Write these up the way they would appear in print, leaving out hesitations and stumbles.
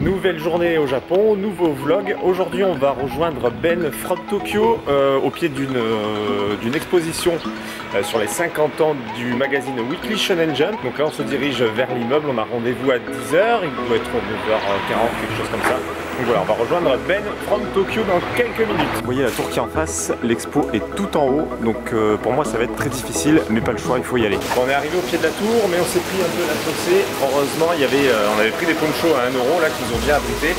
Nouvelle journée au Japon, nouveau vlog. Aujourd'hui on va rejoindre Ben from Tokyo au pied d'une exposition sur les 50 ans du magazine Weekly Shonen Jump. Donc là on se dirige vers l'immeuble, on a rendez-vous à 10h, il doit être 9h40, quelque chose comme ça. Donc voilà, on va rejoindre Ben from Tokyo dans quelques minutes. Vous voyez la tour qui est en face, l'expo est tout en haut, donc pour moi ça va être très difficile, mais pas le choix, il faut y aller. On est arrivé au pied de la tour, mais on s'est pris un peu la chaussée. Heureusement, on avait pris des ponchos à 1 € là qui nous ont bien abrités.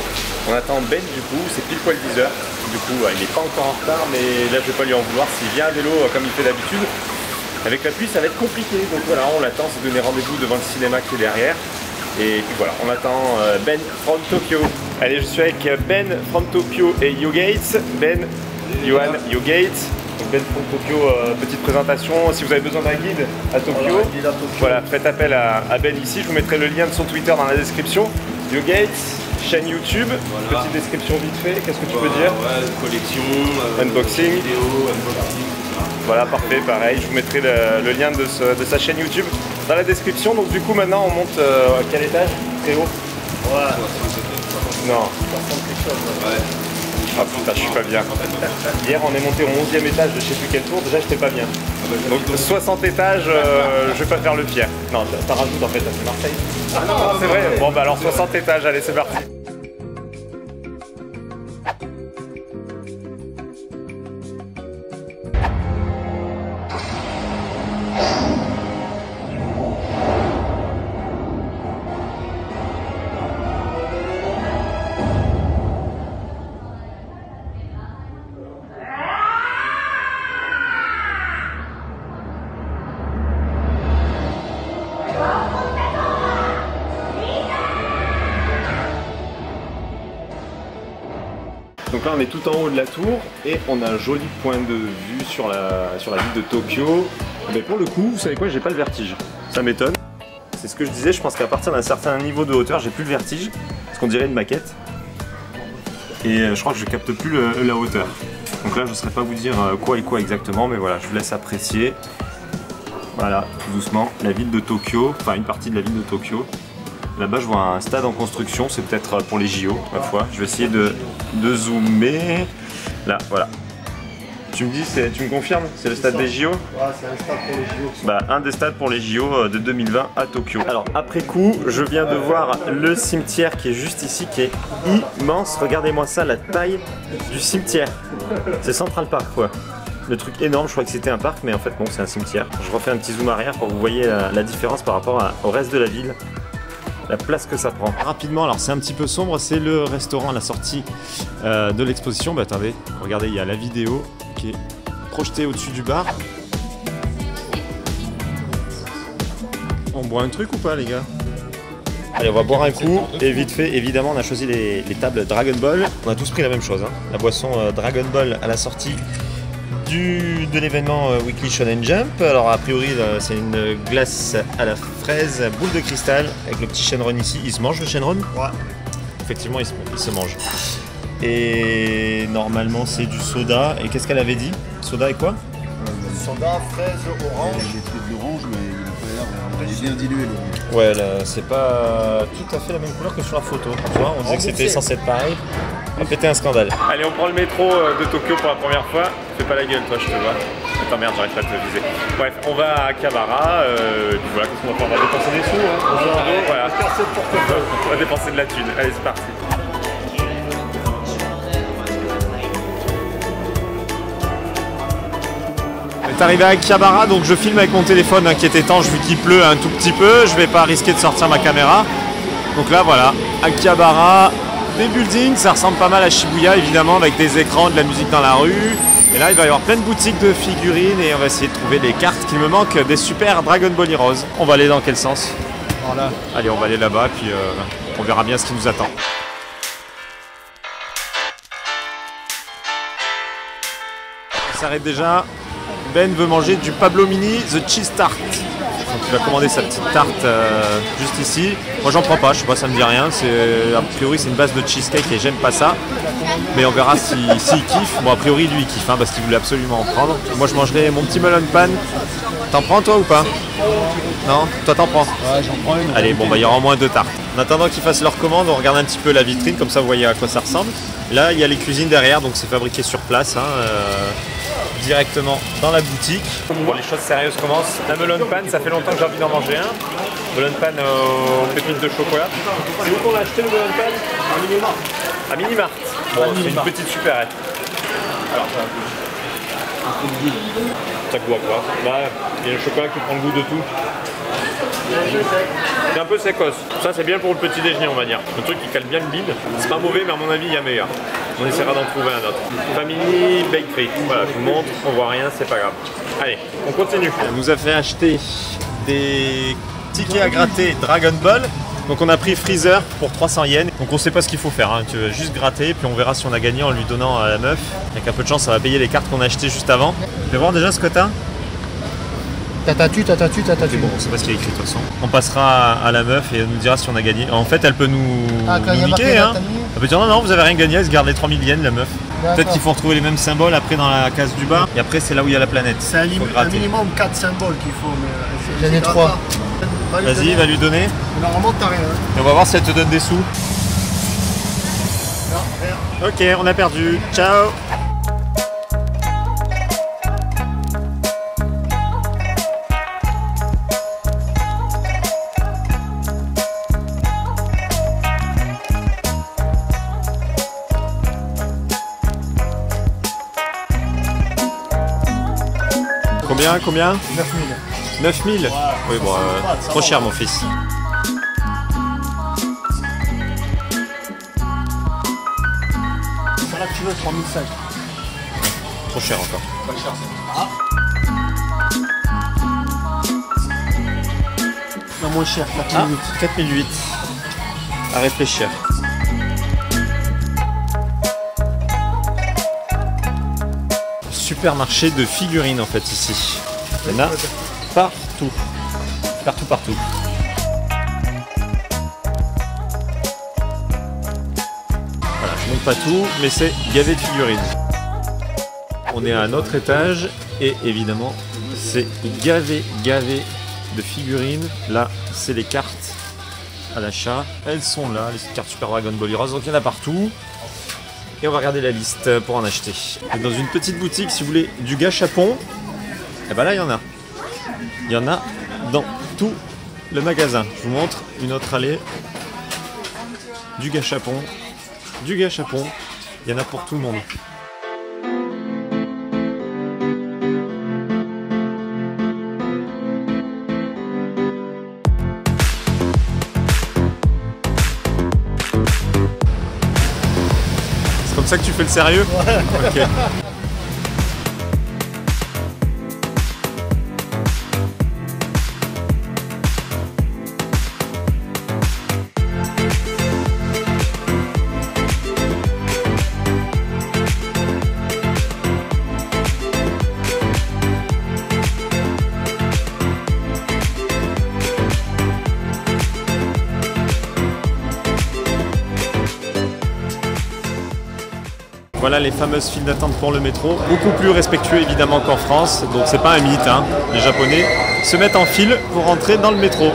On attend Ben du coup, c'est pile poil 10h. Du coup, il n'est pas encore en retard, mais là je vais pas lui en vouloir s'il vient à vélo comme il fait d'habitude. Avec la pluie, ça va être compliqué, donc voilà, on l'attend, c'est donner rendez-vous devant le cinéma qui est derrière. Et puis voilà, on attend Ben from Tokyo. Allez, je suis avec Ben from Tokyo et YouGates. Ben, Johan, YouGates. Donc Ben from Tokyo, petite présentation. Si vous avez besoin d'un guide à Tokyo, voilà, faites appel à Ben ici. Je vous mettrai le lien de son Twitter dans la description. YouGates, chaîne YouTube, voilà. Petite description vite fait. Qu'est-ce que tu peux dire? Collection, unboxing, vidéo, unboxing. Voilà, parfait, pareil. Je vous mettrai le lien de sa chaîne YouTube dans la description. Donc du coup maintenant on monte à quel étage? Très haut? Ouais. Non. Ouais. Ah putain, je suis pas bien. Hier on est monté au 11e étage de je sais plus quel tour, déjà j'étais pas bien. Donc 60 étages, je vais pas faire le fier. Non, t'en rajoutes en fait, c'est Marseille. Ah non, c'est vrai. Bon bah alors 60 étages, allez c'est parti. Donc là on est tout en haut de la tour et on a un joli point de vue sur la ville de Tokyo. Mais pour le coup, vous savez quoi, j'ai pas le vertige. Ça m'étonne. C'est ce que je disais, je pense qu'à partir d'un certain niveau de hauteur, j'ai plus le vertige. Parce qu'on dirait une maquette. Et je crois que je capte plus la hauteur. Donc là je ne saurais pas vous dire quoi et quoi exactement, mais voilà, je vous laisse apprécier. Voilà, tout doucement, la ville de Tokyo, enfin une partie de la ville de Tokyo. Là-bas, je vois un stade en construction, c'est peut-être pour les JO, ma foi. Je vais essayer de zoomer. Là, voilà. Tu me dis, tu me confirmes? C'est le stade des JO? Ouais, c'est un stade pour les JO. Bah, un des stades pour les JO de 2020 à Tokyo. Alors, après coup, je viens de voir le cimetière qui est juste ici, qui est immense. Regardez-moi ça, la taille du cimetière. C'est Central Park, quoi. Le truc énorme, je crois que c'était un parc, mais en fait, bon, c'est un cimetière. Je refais un petit zoom arrière pour que vous voyez la différence par rapport au reste de la ville. La place que ça prend. Rapidement, alors c'est un petit peu sombre, c'est le restaurant à la sortie de l'exposition. Bah attendez, regardez, il y a la vidéo qui est projetée au-dessus du bar. On boit un truc ou pas les gars? Allez, on va boire un coup et vite fait, évidemment on a choisi les tables Dragon Ball. On a tous pris la même chose, hein. La boisson Dragon Ball à la sortie de l'événement Weekly Shonen Jump. Alors a priori c'est une glace à la fraise, boule de cristal avec le petit Shenron ici. Il se mange le Shenron? Ouais. Effectivement il se mange. Et normalement c'est du soda. Et qu'est-ce qu'elle avait dit? Soda et quoi? Soda, fraise, orange. Il y a des trucs d'orange mais il est bien dilué l'orange. Ouais, c'est pas tout à fait la même couleur que sur la photo. Tu vois, on disait que c'était censé être pareil. On va péter un scandale. Allez, on prend le métro de Tokyo pour la première fois. Fais pas la gueule, toi, je te vois. Attends, merde, j'arrive pas à te viser. Bref, on va à Akihabara. Et puis voilà, qu'est-ce qu'on va faire? On va dépenser des sous. Hein. Voilà. On va dépenser de la thune. Allez, c'est parti. On est arrivé à Akihabara, donc je filme avec mon téléphone qui est étanche vu qu'il pleut un tout petit peu. Je vais pas risquer de sortir ma caméra. Donc là, voilà, Akihabara. Des buildings, ça ressemble pas mal à Shibuya évidemment avec des écrans, de la musique dans la rue. Et là il va y avoir plein de boutiques de figurines et on va essayer de trouver les cartes qui me manquent des super Dragon Ball Heroes. On va aller dans quel sens? Voilà. Allez, on va aller là-bas puis on verra bien ce qui nous attend. On s'arrête déjà. Ben veut manger du Pablo Mini The Cheese Tart. Donc il va commander sa petite tarte juste ici. Moi j'en prends pas, je sais pas, ça me dit rien. A priori c'est une base de cheesecake et j'aime pas ça. Mais on verra s'il kiffe. Bon a priori lui il kiffe hein, parce qu'il voulait absolument en prendre. Moi je mangerai mon petit melon pan. T'en prends toi ou pas? Non? Toi t'en prends? Ouais, j'en prends une. Allez, bon bah il y aura au moins 2 tartes. attendant qu'ils fassent leur commande, on regarde un petit peu la vitrine, comme ça vous voyez à quoi ça ressemble. Là, il y a les cuisines derrière, donc c'est fabriqué sur place, hein, directement dans la boutique. Bon, les choses sérieuses commencent. La melon pan, ça fait longtemps que j'ai envie d'en manger un. Melon pan aux pépites de chocolat. C'est où qu'on a acheté le melon pan? À Minimart. À Minimart. Bon, c'est une petite supérette. Alors, ça goûte à quoi? Bah, il y a le chocolat qui prend le goût de tout. C'est un peu sécos. Ça, c'est bien pour le petit déjeuner, on va dire. Le truc qui cale bien le bide. C'est pas mauvais, mais à mon avis, il y a meilleur. On essaiera d'en trouver un autre. Family Bakery. Voilà, je vous montre. On voit rien, c'est pas grave. Allez, on continue. On nous a fait acheter des tickets à gratter Dragon Ball. Donc on a pris Freezer pour 300 yens. Donc on sait pas ce qu'il faut faire, hein. Tu vas juste gratter, puis on verra si on a gagné en lui donnant à la meuf. Avec un peu de chance, ça va payer les cartes qu'on a achetées juste avant. Tu vas voir déjà ce que t'as? Tatatu. C'est bon, on sait pas ce qu'il y a écrit de toute façon. On passera à la meuf et elle nous dira si on a gagné. En fait, elle peut nous niquer, hein. Elle peut dire non, vous avez rien gagné, elle se garde les 3000 yens, la meuf. Peut-être qu'il faut retrouver les mêmes symboles après dans la case du bas. Et après, c'est là où il y a la planète. C'est un minimum 4 symboles qu'il faut. Mais j'en ai 3. Vas-y, va lui donner. Normalement, t'as rien. Et on va voir si elle te donne des sous. Non, rien. Ok, on a perdu. Ciao. Combien 9000. 9000 ouais. Oui, bon, trop cher, mon fils. Celle-là que tu veux, 3005. Trop cher encore. Pas cher, ça. La moins cher, 4008. 4008. À réfléchir. Supermarché de figurines en fait ici. Il y en a partout. Partout. Voilà, je montre pas tout, mais c'est gavé de figurines. On est à un autre étage et évidemment c'est gavé de figurines. Là, c'est les cartes à l'achat. Elles sont là, les cartes Super Dragon Ball Heroes, donc il y en a partout. Et on va regarder la liste pour en acheter. Dans une petite boutique, si vous voulez du gâchapon, et ben là il y en a. Il y en a dans tout le magasin. Je vous montre une autre allée. Du gâchapon. Il y en a pour tout le monde. C'est comme ça que tu fais le sérieux? Ouais. Ok. Voilà les fameuses files d'attente pour le métro, beaucoup plus respectueux évidemment qu'en France, donc c'est pas un mythe, hein. Les Japonais se mettent en file pour rentrer dans le métro.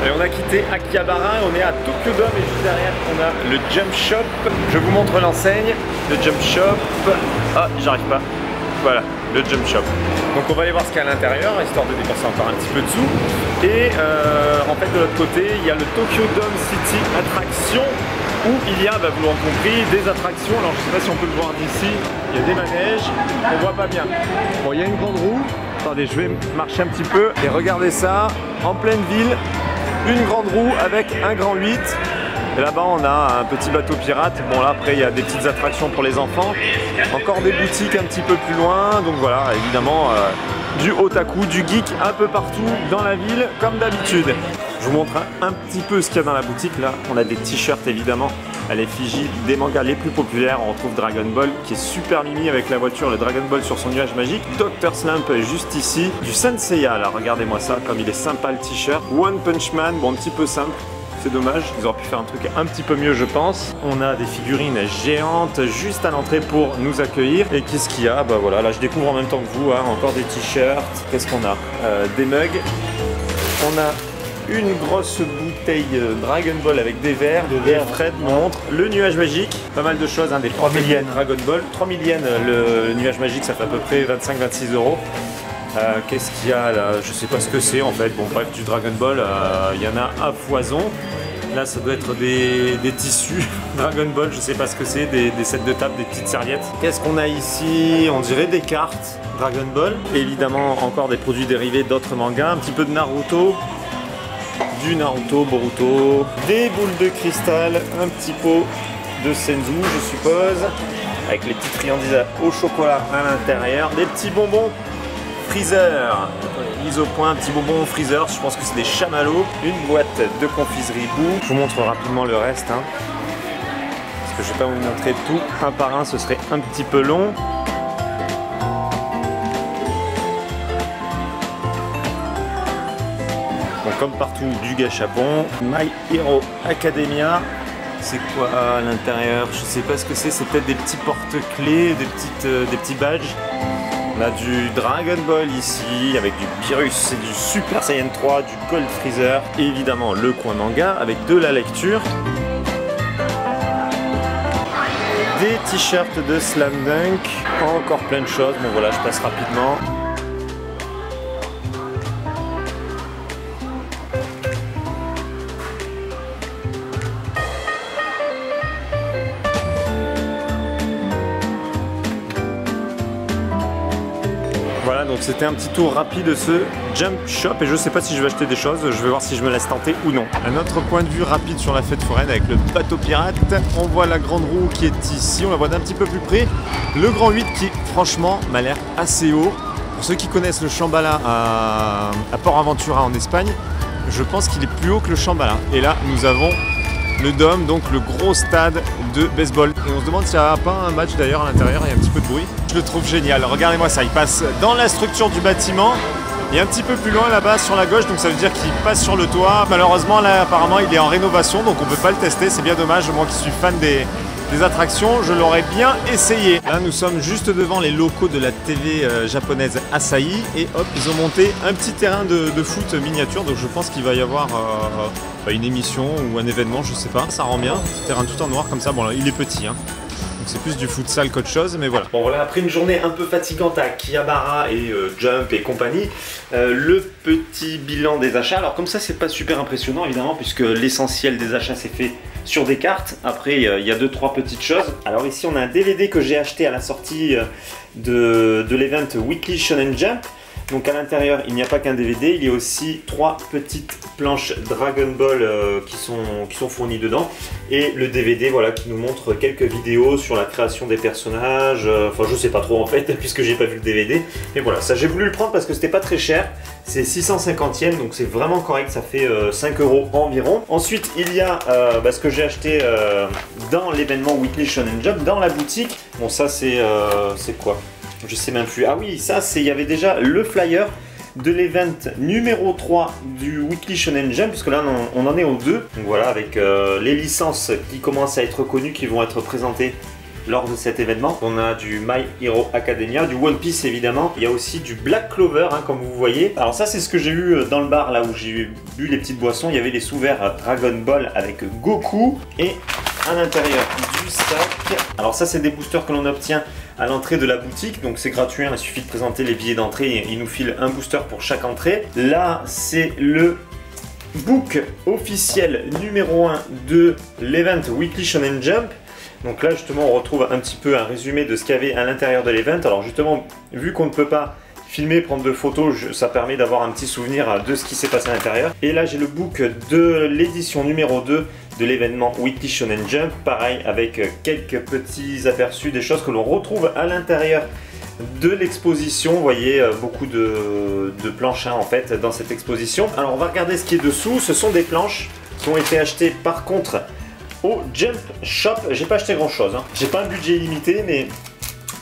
Et on a quitté Akihabara, on est à Tokyo Dome et juste derrière on a le Jump Shop. Je vous montre l'enseigne, le Jump Shop. Ah, j'arrive pas. Voilà, le Jump Shop. Donc on va aller voir ce qu'il y a à l'intérieur, histoire de dépenser encore un petit peu de sous. Et en fait de l'autre côté, il y a le Tokyo Dome City Attraction, où il y a, bah, vous l'aurez compris, des attractions. Alors je sais pas si on peut le voir d'ici, il y a des manèges, on voit pas bien. Bon, il y a une grande roue, attendez, je vais marcher un petit peu et regardez ça, en pleine ville, une grande roue avec un grand 8. Et là-bas on a un petit bateau pirate. Bon là après il y a des petites attractions pour les enfants, encore des boutiques un petit peu plus loin, donc voilà, évidemment du otaku, du geek un peu partout dans la ville comme d'habitude. Je vous montre un petit peu ce qu'il y a dans la boutique. Là on a des t-shirts évidemment à l'effigie des mangas les plus populaires. On retrouve Dragon Ball qui est super mimi avec la voiture, le Dragon Ball sur son nuage magique. Dr Slump juste ici, du Senseiya là, regardez-moi ça comme il est sympa le t-shirt. One Punch Man, bon un petit peu simple. C'est dommage, ils auraient pu faire un truc un petit peu mieux je pense. On a des figurines géantes juste à l'entrée pour nous accueillir. Et qu'est-ce qu'il y a? Bah voilà, là je découvre en même temps que vous, hein, encore des t-shirts. Qu'est-ce qu'on a? Des mugs. On a une grosse bouteille Dragon Ball avec des verres. Et Fred montre le nuage magique. Pas mal de choses, hein, des 3000 yens Dragon Ball. 3000 yens le nuage magique, ça fait à peu près 25-26 €. Qu'est-ce qu'il y a là? Je sais pas ce que c'est en fait. Bon bref, du Dragon Ball, il y en a à foison. Là ça doit être des tissus Dragon Ball, je sais pas ce que c'est, des sets de table, des petites serviettes. Qu'est-ce qu'on a ici? On dirait des cartes Dragon Ball. Évidemment encore des produits dérivés d'autres mangas, un petit peu de Naruto, du Naruto, Boruto, des boules de cristal, un petit pot de Senzu je suppose, avec les petites friandises au chocolat à l'intérieur, des petits bonbons Freezer, mise au point, un petit bonbon Freezer, je pense que c'est des chamallows, une boîte de confiserie Boo. Je vous montre rapidement le reste, hein, parce que je vais pas vous montrer tout un par un, ce serait un petit peu long. Donc comme partout, du gâchapon, My Hero Academia. C'est quoi à l'intérieur? Je sais pas ce que c'est peut-être des petits porte-clés, des petits badges. On a du Dragon Ball ici, avec du Pyrrhus et du Super Saiyan 3, du Gold Freezer. Et évidemment le coin manga avec de la lecture. Des t-shirts de Slam Dunk. Encore plein de choses, bon voilà, je passe rapidement. Voilà, donc c'était un petit tour rapide de ce Jump Shop et je sais pas si je vais acheter des choses, je vais voir si je me laisse tenter ou non. Un autre point de vue rapide sur la fête foraine avec le bateau pirate. On voit la grande roue qui est ici, on la voit d'un petit peu plus près. Le grand 8 qui franchement m'a l'air assez haut. Pour ceux qui connaissent le Shambhala à Port Aventura en Espagne, je pense qu'il est plus haut que le Shambhala. Et là nous avons le Dôme, donc le gros stade de baseball. Et on se demande s'il n'y a pas un match d'ailleurs à l'intérieur, il y a un petit peu de bruit. Je le trouve génial, regardez-moi ça, il passe dans la structure du bâtiment et un petit peu plus loin là-bas sur la gauche, donc ça veut dire qu'il passe sur le toit. Malheureusement là apparemment il est en rénovation, donc on ne peut pas le tester, c'est bien dommage, moi qui suis fan des attractions, je l'aurais bien essayé. Là nous sommes juste devant les locaux de la TV japonaise Asahi et hop, ils ont monté un petit terrain de foot miniature, donc je pense qu'il va y avoir une émission ou un événement, je sais pas. Ça rend bien, terrain tout en noir comme ça, bon là il est petit hein. Donc c'est plus du futsal qu'autre chose, mais voilà. Bon voilà, après une journée un peu fatigante à Akihabara et Jump et compagnie, le petit bilan des achats. Alors comme ça c'est pas super impressionnant évidemment, puisque l'essentiel des achats c'est fait sur des cartes. Après il y a 2-3 petites choses. Alors ici on a un DVD que j'ai acheté à la sortie de l'event Weekly Shonen Jump. Donc à l'intérieur il n'y a pas qu'un DVD, il y a aussi 3 petites planches Dragon Ball qui sont fournies dedans. Et le DVD voilà, qui nous montre quelques vidéos sur la création des personnages, enfin je sais pas trop en fait puisque j'ai pas vu le DVD. Mais voilà, ça j'ai voulu le prendre parce que c'était pas très cher, c'est 650 yens donc c'est vraiment correct, ça fait 5 € environ. Ensuite il y a ce que j'ai acheté dans l'événement Weekly Shonen Jump, dans la boutique. Bon ça c'est quoi? Je sais même plus. Ah oui, ça c'est, il y avait déjà le flyer de l'event numéro 3 du Weekly Shonen Jump, puisque là on en est au 2. Donc voilà, avec les licences qui commencent à être connues, qui vont être présentées lors de cet événement. On a du My Hero Academia, du One Piece évidemment. Il y a aussi du Black Clover, hein, comme vous voyez. Alors ça c'est ce que j'ai eu dans le bar, là où j'ai bu les petites boissons. Il y avait les sous-verts Dragon Ball avec Goku. Et à l'intérieur du sac, alors ça c'est des boosters que l'on obtient à l'entrée de la boutique, donc c'est gratuit, hein, il suffit de présenter les billets d'entrée et il nous file un booster pour chaque entrée. Là c'est le book officiel numéro 1 de l'event Weekly Shonen Jump. Donc là justement on retrouve un petit peu un résumé de ce qu'il y avait à l'intérieur de l'event. Alors justement, vu qu'on ne peut pas filmer, prendre de photos, ça permet d'avoir un petit souvenir de ce qui s'est passé à l'intérieur. Et là j'ai le book de l'édition numéro 2 de l'événement Weekly Shonen Jump, pareil avec quelques petits aperçus des choses que l'on retrouve à l'intérieur de l'exposition. Vous voyez beaucoup de planches en fait dans cette exposition. Alors on va regarder ce qui est dessous. Ce sont des planches qui ont été achetées par contre au Jump Shop. J'ai pas acheté grand chose, hein. J'ai pas un budget illimité, mais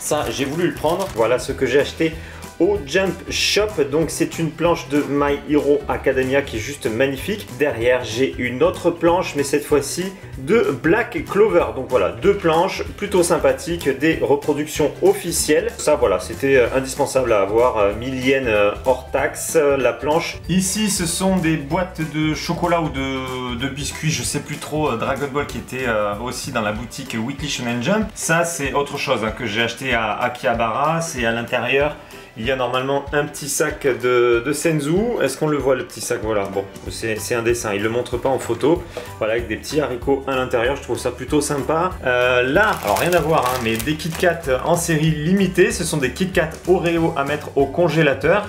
ça j'ai voulu le prendre. Voilà ce que j'ai acheté au Jump Shop. Donc c'est une planche de My Hero Academia qui est juste magnifique. Derrière j'ai une autre planche, mais cette fois-ci de Black Clover. Donc voilà, deux planches plutôt sympathiques, des reproductions officielles. Ça voilà, c'était indispensable à avoir, 1000 yens hors taxe la planche. Ici ce sont des boîtes de chocolat ou de biscuits, je sais plus trop, Dragon Ball qui était aussi dans la boutique Weekly Shonen Jump. Ça c'est autre chose hein, que j'ai acheté à Akihabara. C'est à l'intérieur, il y a normalement un petit sac de Senzu. Est-ce qu'on le voit le petit sac? Voilà, bon, c'est un dessin, il ne le montre pas en photo. Voilà, avec des petits haricots à l'intérieur, je trouve ça plutôt sympa. Là, alors rien à voir, hein, mais des Kit Kat en série limitée. Ce sont des Kit Kat Oreo à mettre au congélateur,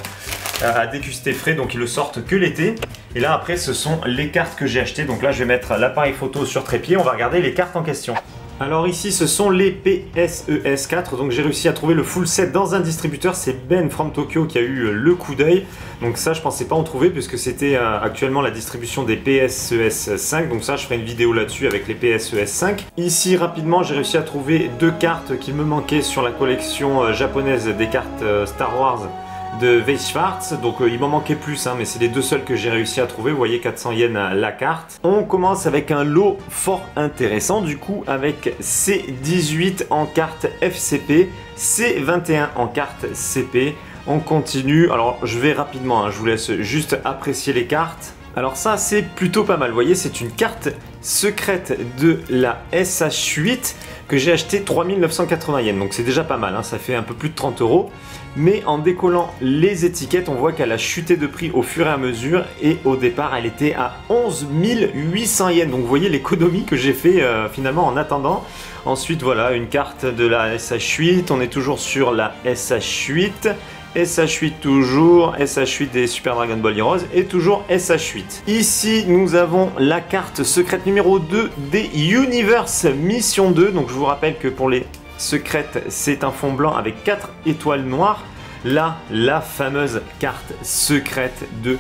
à déguster frais, donc ils le sortent que l'été. Et là après, ce sont les cartes que j'ai achetées. Donc là, je vais mettre l'appareil photo sur trépied. On va regarder les cartes en question. Alors ici ce sont les PSES 4, donc j'ai réussi à trouver le full set dans un distributeur, c'est Ben from Tokyo qui a eu le coup d'œil. Donc ça je pensais pas en trouver puisque c'était actuellement la distribution des PSES 5, donc ça je ferai une vidéo là-dessus avec les PSES 5. Ici rapidement j'ai réussi à trouver deux cartes qui me manquaient sur la collection japonaise des cartes Star Wars de Weiss Schwarz, donc il m'en manquait plus hein, mais c'est les deux seuls que j'ai réussi à trouver. Vous voyez, 400 yens la carte. On commence avec un lot fort intéressant du coup, avec C18 en carte FCP, C21 en carte CP. On continue, alors je vais rapidement hein, je vous laisse juste apprécier les cartes. Alors ça c'est plutôt pas mal, vous voyez, c'est une carte secrète de la SH8 que j'ai acheté 3980 yens, donc c'est déjà pas mal hein, ça fait un peu plus de 30 €. Mais en décollant les étiquettes, on voit qu'elle a chuté de prix au fur et à mesure, et au départ elle était à 11 800 yens. Donc vous voyez l'économie que j'ai fait finalement en attendant. Ensuite voilà, une carte de la SH8, on est toujours sur la SH8. SH8 toujours, SH8 des Super Dragon Ball Heroes et toujours SH8. Ici nous avons la carte secrète numéro 2 des Universe Mission 2. Donc je vous rappelle que pour les secrètes c'est un fond blanc avec 4 étoiles noires. Là, la fameuse carte secrète de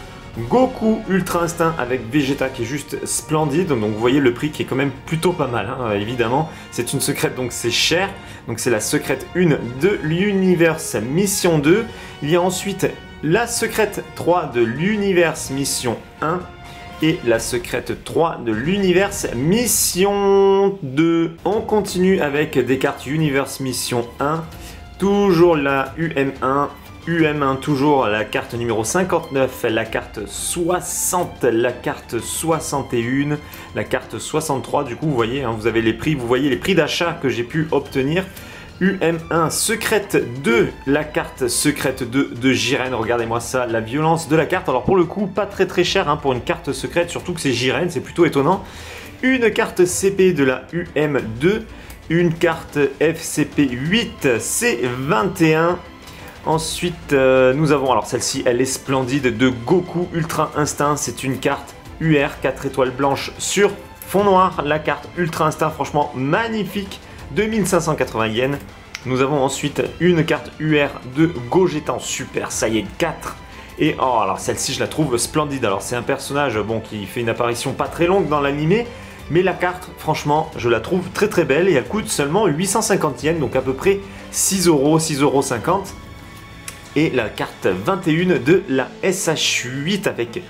Goku Ultra Instinct avec Vegeta qui est juste splendide. Donc vous voyez le prix qui est quand même plutôt pas mal hein, évidemment. C'est une secrète donc c'est cher. Donc c'est la secrète 1 de l'Universe Mission 2. Il y a ensuite la secrète 3 de l'Universe Mission 1 et la secrète 3 de l'Universe Mission 2. On continue avec des cartes Universe Mission 1. Toujours la UM1. UM1 toujours la carte numéro 59, la carte 60, la carte 61, la carte 63. Du coup vous voyez, hein, vous avez les prix, vous voyez les prix d'achat que j'ai pu obtenir. UM1 secrète 2, la carte secrète 2 de Jiren. Regardez-moi ça, la violence de la carte. Alors pour le coup pas très cher hein, pour une carte secrète, surtout que c'est Jiren, c'est plutôt étonnant. Une carte CP de la UM2, une carte FCP 8 C21. Ensuite, nous avons, alors celle-ci, elle est splendide, de Goku Ultra Instinct. C'est une carte UR, 4 étoiles blanches sur fond noir. La carte Ultra Instinct, franchement magnifique, 2580 yens. Nous avons ensuite une carte UR de Gogeta en Super Saiyan 4. Et oh, alors celle-ci, je la trouve splendide. Alors c'est un personnage bon, qui fait une apparition pas très longue dans l'animé. Mais la carte, franchement, je la trouve très belle. Et elle coûte seulement 850 yens, donc à peu près 6 €, 6,50 €. Et la carte 21 de la SH8 avec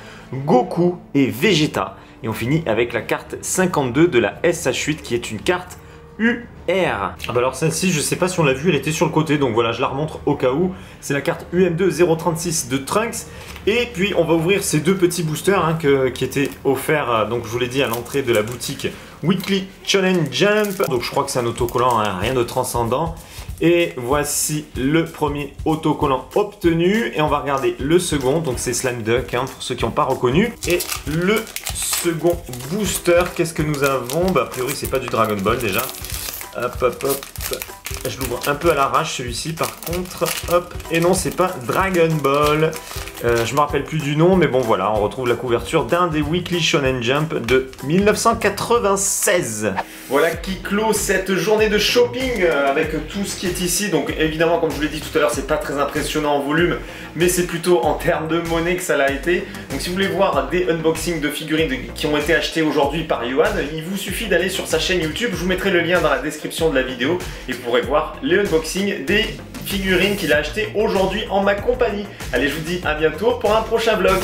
Goku et Vegeta. Et on finit avec la carte 52 de la SH8 qui est une carte UR. Ah bah alors celle-ci, je sais pas si on l'a vue, elle était sur le côté, donc voilà, je la remontre au cas où. C'est la carte UM2 036 de Trunks. Et puis on va ouvrir ces deux petits boosters hein, qui étaient offerts, donc je vous l'ai dit, à l'entrée de la boutique Weekly Shonen Jump. Donc je crois que c'est un autocollant, hein, rien de transcendant. Et voici le premier autocollant obtenu. Et on va regarder le second. Donc c'est Slam Duck hein, pour ceux qui n'ont pas reconnu. Et le second booster, qu'est-ce que nous avons? Bah, a priori c'est pas du Dragon Ball déjà. Hop. Je l'ouvre un peu à l'arrache celui-ci par contre. Hop. Et non, c'est pas Dragon Ball. Je me rappelle plus du nom, mais bon voilà, on retrouve la couverture d'un des Weekly Shonen Jump de 1996. Voilà qui clôt cette journée de shopping avec tout ce qui est ici. Donc évidemment, comme je vous l'ai dit tout à l'heure, c'est pas très impressionnant en volume, mais c'est plutôt en termes de monnaie que ça l'a été. Donc si vous voulez voir des unboxings de figurines qui ont été achetées aujourd'hui par Yohan, il vous suffit d'aller sur sa chaîne YouTube. Je vous mettrai le lien dans la description de la vidéo et vous pourrez voir les unboxings des figurine qu'il a acheté aujourd'hui en ma compagnie. Allez, je vous dis à bientôt pour un prochain vlog.